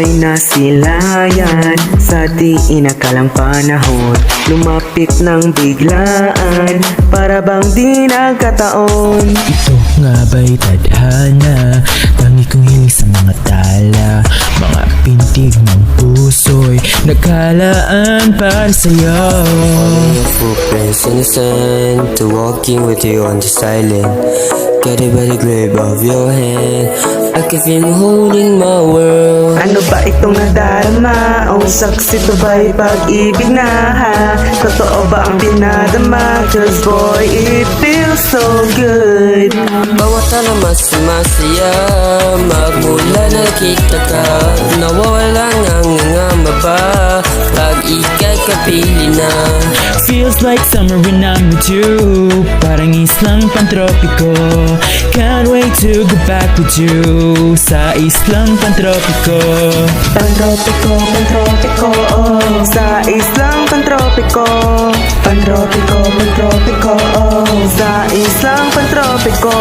may nasilayan sa di inakalang panahon. Lumapit ng biglaan, para bang di nagkataon. Ito nga ba'y tadhana? Tangi kong hiling sa mga tala, mga pintig ng puso'y nagkalaan para sa'yo. Your footprints in the sand, to walking with you on the silent. Guided by the grip of your hand, I can feel you holding my world. Ano ba itong nadarama? O saksi to ba'y pag-ibig na ha? Totoo ba ang dinadama? Cause boy, it feels so good. Bawat alam mas masaya, magmula nakita ka, nawawalang ang nganga ba pag ika'y kapili na. Feels like summer when I'm with you, parang islang pantropiko. Can't wait to go back with you sa islang pantropiko. Pantropiko, pantropiko, oh. Sa islang pantropiko. Pantropiko, pantropiko, oh. Sa islang pantropiko.